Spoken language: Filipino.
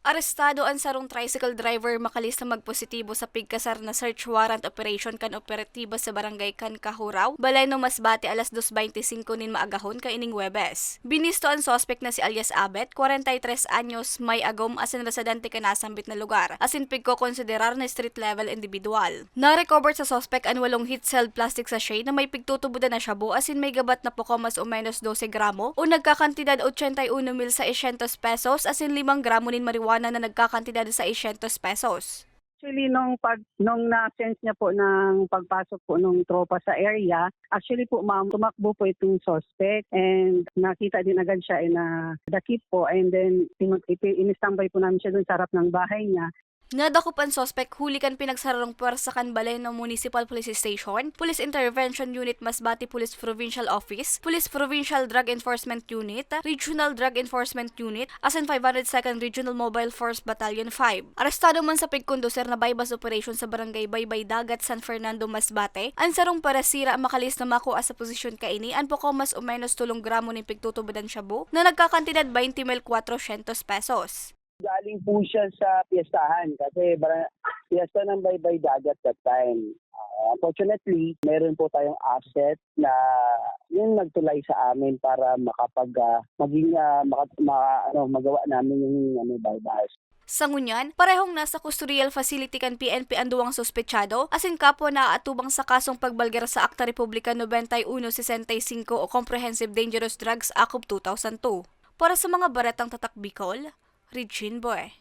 Arestado ang sarong tricycle driver makalis na magpositibo sa pigkasar na search warrant operation kan operatiba sa barangay kan Kahuraw, balay no Masbate alas 2:25 nin maagahon kaining Huwebes. Binisto ang suspect na si alias Abet, 43 anyos, may agom asin residente ka nasambit na lugar, asin pigko konsiderar na street level individual. Na-recover sa suspect ang 8 heat-sealed plastic sachet na may pigtutubudan na shabu asin may gabat na poko mas o menos 12 gramo o nagkakantidad 81,600 pesos asin 5 gramo nin marijuana na nagkakantidad sa 600 pesos. Actually, nung na-sense niya po ng pagpasok po ng tropa sa area, actually po ma'am, tumakbo po itong suspect and nakita din agad siya na dakip po and then in-standby po namin siya dun sa harap ng bahay niya. Nadakop ang suspect huli kan pinagsarong puwersa kan balay ng Municipal Police Station, Police Intervention Unit Masbate Police Provincial Office, Police Provincial Drug Enforcement Unit, Regional Drug Enforcement Unit, asin 502nd Regional Mobile Force Battalion 5. Arestado man sa pigkonduser na bypass operation sa barangay Baybay Dagat, San Fernando, Masbate, ang sarong parasira makalis na makuha sa posisyon kaini ang poko mas o menos 3 gramo ng pigtutubudan shabu na nagkakantidad 20,400 pesos. Galing po siya sa piyestahan kasi piyesta ng Baybay Dagat that time. Unfortunately, meron po tayong asset na yung nagtulay sa amin para magawa namin yung bypass. Sa ngunyan, parehong nasa custodial facility kan PNP ang duwang sospechado, asin kapwa na atubang sa kasong pagbalgar sa Akta Republika 9165 o Comprehensive Dangerous Drugs Act of 2002. Para sa mga baretang tatak Bicol, Regine Bue.